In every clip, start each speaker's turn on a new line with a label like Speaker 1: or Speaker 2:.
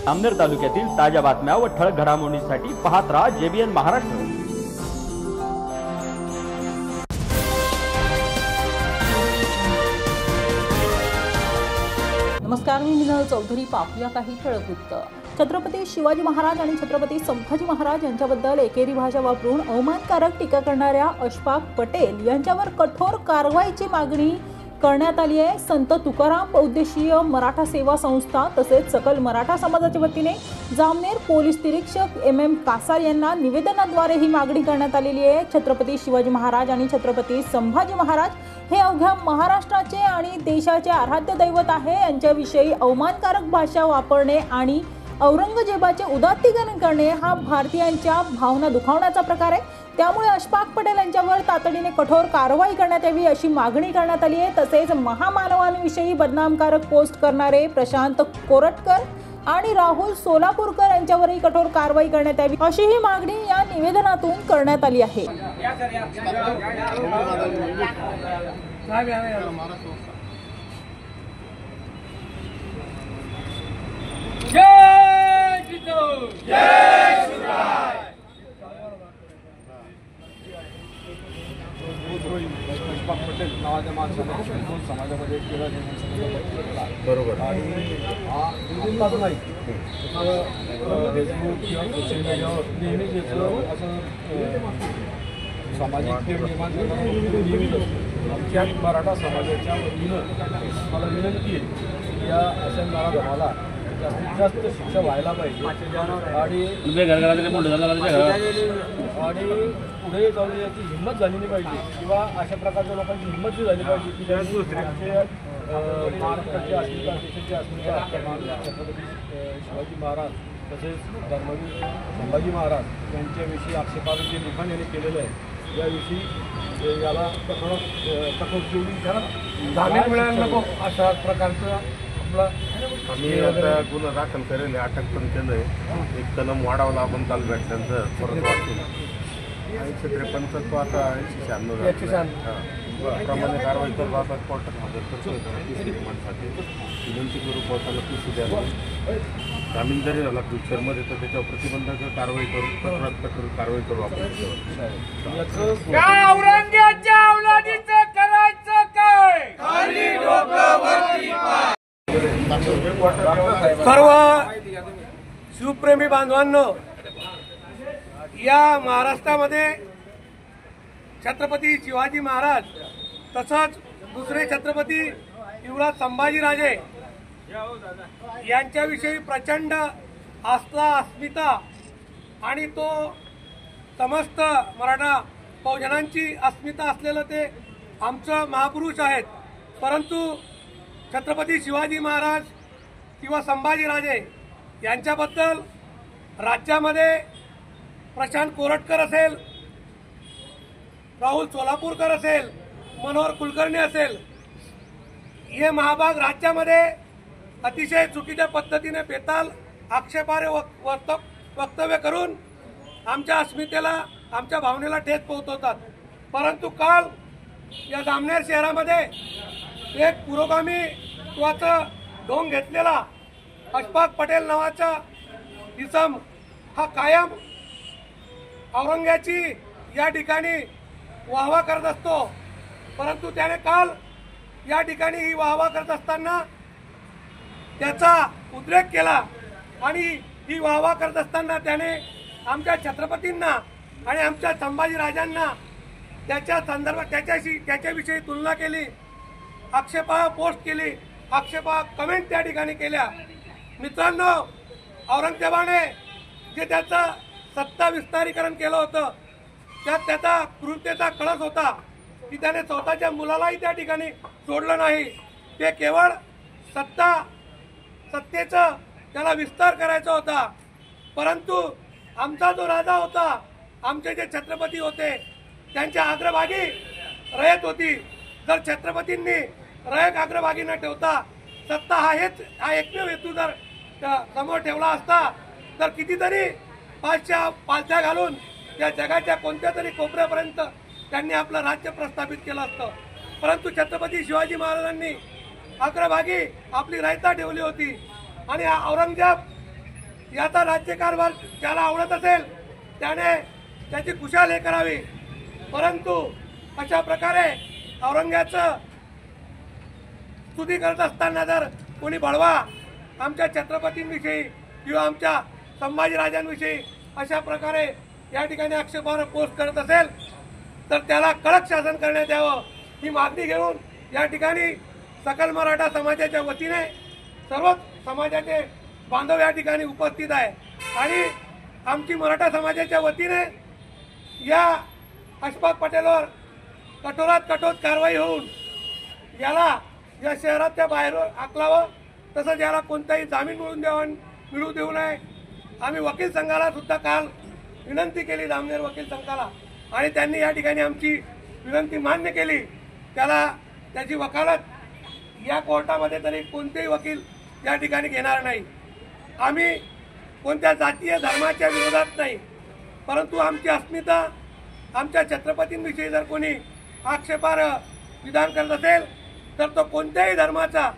Speaker 1: जामनेर तालुक्यातील ताज्या बातम्या व ठळक घडामोडींसाठी पाहत राहा JBN महाराष्ट्र।
Speaker 2: नमस्कार, मी मिनल चौधरी। पाहूया काही ठळक वृत्त। छत्रपती शिवाजी महाराज आणि छत्रपती संभाजी महाराज यांच्याबद्दल एकेरी भाषा वापरून अवमानकारक टीका करणाऱ्या अशफाक पटेल यांच्यावर कठोर कारवाईची मागणी करण्यात आली आहे। संत तुकाराम बहुउद्देशीय मराठा सेवा संस्था तसेच सकल मराठा समाजाच्या वतीने जामनेर पोलीस निरीक्षक MM कासार यांना निवेदनाद्वारे ही मागणी करण्यात आलेली आहे। छत्रपती शिवाजी महाराज आणि छत्रपती संभाजी महाराज हे अवघ्या महाराष्ट्राचे आणि देशाचे आराध्य दैवत आहे। यांच्याविषयी अवमानकारक भाषा वापरणे आणि औरंगजेबाचे उदात्तीकरण करणे हा भारतीयांच्या भावना दुखावण्याचा प्रकार आहे। त्यामुळे अशफाक पटेल यांच्यावर तातडीने कठोर कारवाई करण्यात यावी अशी मागणी करण्यात आली आहे। तसेच महामानवांविषयी बदनामकारक पोस्ट करणारे प्रशांत कोरटकर आणि राहुल सोलापूरकर यांच्यावरही कठोर कारवाई करण्यात यावी अशी ही मागणी या निवेदनातून करण्यात आली आहे।
Speaker 3: अशफाक पटेल नावाच्या माणसाने समाजामध्ये केला बरोबर आणि हा आत्ताच नाही फेसबुक किंवा सोशल मीडियावर नेहमीच याचं असं सामाजिक तेढ निर्माण करणं नेहमीच असतं। आमच्या मराठा समाजाच्या वतीनं मला विनंती आहे की या अशा नराधमाला जास्तीत जास्त शिक्षा व्हायला पाहिजे आणि पुढे जाऊन याची हिंमत झाली नाही पाहिजे किंवा अशा प्रकारच्या लोकांची हिंमत झाली पाहिजे की दुसऱ्याचे महाराष्ट्राची अस्मिता देशाची अस्मिता छत्रपती शिवाजी महाराज तसेच धर्मवीर संभाजी महाराज यांच्याविषयी आक्षेपार्ह जे लिखाण यांनी केलेलं आहे याविषयी याला कठोर जेवढी त्याला जामीन मिळायला नको अशा प्रकारचं आपला
Speaker 4: आम्ही आता गुन्हा दाखल करेल, अटक पण केलं आहे। एक कलम वाढवला आपण काल भेटल्यानंतर परत वाचून आणि 153 तो आता 196 प्रमाणे कारवाई करू। आता कोर्टात हजर करतो रिमांडसाठी विनंती करू कोर्टाला PC द्यायला। जामीन जरी झाला फ्युचरमध्ये तर त्याच्यावर प्रतिबंधक कारवाई करू, कठोर कारवाई करू आपण।
Speaker 5: औरंगजेबाच्या औलादीचं करायचं काय?
Speaker 3: सर्व शिवप्रेमी बांधवांनो, या महाराष्ट्रामध्ये छत्रपती शिवाजी महाराज तसंच दुसरे छत्रपती युवराज संभाजीराजे यांच्याविषयी प्रचंड आस्था अस्मिता आणि तो समस्त मराठा बहुजनांची अस्मिता असलेलं ते आमचं महापुरुष आहेत। परंतु छत्रपती शिवाजी महाराज किंवा संभाजीराजे यांच्याबद्दल राज्यामध्ये प्रशांत कोरटकर असेल, राहुल सोलापूरकर असेल, मनोहर कुलकर्णी असेल, हे महाभाग राज्यामध्ये अतिशय चुकीच्या पद्धतीने बेताल आक्षेपार्ह वक्तव्य करून आमच्या अस्मितेला आमच्या भावनेला ठेच पोहोचवतात। परंतु काल या जामनेर शहरामध्ये एक पुरोगामीत्वाचं ढोंग घेतलेला अशफाक पटेल नावाचा इसम हा कायम औरंग्याची या ठिकाणी वाहवा करत असतो। परंतु त्याने काल या ठिकाणी ही वाहवा करत असताना त्याचा उद्रेक केला आणि ही वाहवा करत असताना त्याने आमच्या छत्रपतींना आणि आमच्या संभाजीराजांना त्याच्या संदर्भात त्याच्याविषयी तुलना केली, आक्षेपार्ह पोस्ट केली, आक्षेपार्ह कमेंट त्या ठिकाणी केल्या। मित्रांनो, औरंगजेबाने जे त्याचं सत्ता विस्तारीकरण केलं होतं त्यात त्याचा क्रूरतेचा कळस होता की त्याने स्वतःच्या मुलालाही त्या ठिकाणी सोडलं नाही। ते केवळ सत्तेचं त्याला विस्तार करायचा होता। परंतु आमचा जो राजा होता, आमचे जे छत्रपती होते, त्यांच्या अग्रभागी रयत होती। जर छत्रपतींनी रयत अग्रभागी न ठेवता सत्ता हा एकमेव हेतू जर समोर ठेवला असता तर कितीतरी पालथ्या घालून या जगाच्या कोणत्या तरी कोपऱ्यापर्यंत त्यांनी आपलं राज्य प्रस्थापित केलं असतं। परंतु छत्रपती शिवाजी महाराजांनी अग्रभागी आपली रयता ठेवली होती आणि औरंगजेब याचा राज्यकारभार ज्याला आवडत असेल त्याने त्याची कुशाल हे करावी, परंतु अशा प्रकारे औरंग्याचं स्तुती करत असताना जर कोणी बळवा आमच्या छत्रपतींविषयी किंवा आमच्या संभाजीराजांविषयी अशा प्रकारे या ठिकाणी आक्षेपार्ह पोस्ट करत असेल तर त्याला कडक शासन करण्यात यावं ही मागणी घेऊन या ठिकाणी सकल मराठा समाजाच्या वतीने सर्व समाजाचे बांधव या ठिकाणी उपस्थित आहे आणि आमची मराठा समाजाच्या वतीने या अशफाक पटेलवर कठोरात कठोर कारवाई होऊन याला या शहराच्या बाहेर हाकलावं, तसंच याला कोणताही जामीन मिळू देऊ नये. आम्ही वकील संघाला सुद्धा काल विनंती केली, जामनेर वकील संघाला, आणि त्यांनी या ठिकाणी आमची विनंती मान्य केली. त्याची वकालत या कोर्टामध्ये तरी कोणतेही वकील या ठिकाणी घेणार नाही. आम्ही कोणत्या जातीय धर्माच्या विरोधात नाही, परंतु आमची अस्मिता आमच्या छत्रपतींविषयी जर कोणी आक्षेपार्ह विधान करत असेल तर तो कोणत्याही धर्माचा,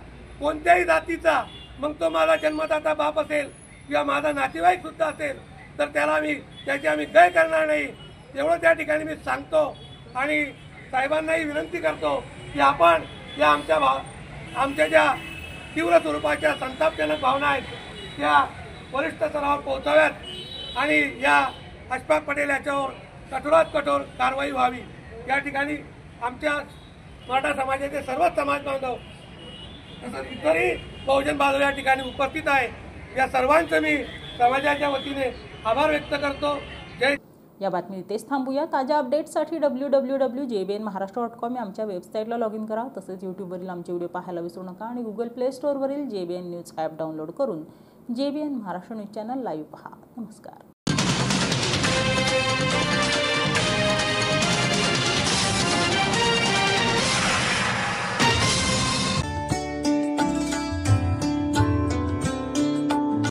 Speaker 3: कोणत्याही जातीचा, मग तो माझा जन्मदाता बाप असेल किंवा माझा नातेवाईक सुद्धा असेल तर त्याची आम्ही गय करणार नाही, एवढं त्या ठिकाणी मी सांगतो. आणि साहेबांनाही विनंती करतो की आपण या आमच्या ज्या तीव्र स्वरूपाच्या संतापजनक भावना आहेत त्या वरिष्ठ स्तरावर पोहोचाव्यात आणि या अशफाक पटेल याच्यावर कठोरात कठोर कारवाई व्हावी. या ठिकाणी आमच्या मराठा समाजाचे सर्व समाज बांधव तसंच इतरही बहुजन बांधव या ठिकाणी उपस्थित आहे. या सर्वांचं मी समाजाच्या वतीने आभार व्यक्त करतो. जय.
Speaker 2: या बातमी इथेच थांबूया. ताज्या अपडेट्ससाठी www.jbnmaharashtra.com या आमच्या वेबसाईटला लॉग इन करा. तसेच यूट्यूबवरील आमचे व्हिडिओ पाहायला विसरू नका आणि गुगल प्ले स्टोअरवरील JBN न्यूज ॲप डाउनलोड करून JBN Maharashtra news channel live पहा. नमस्कार.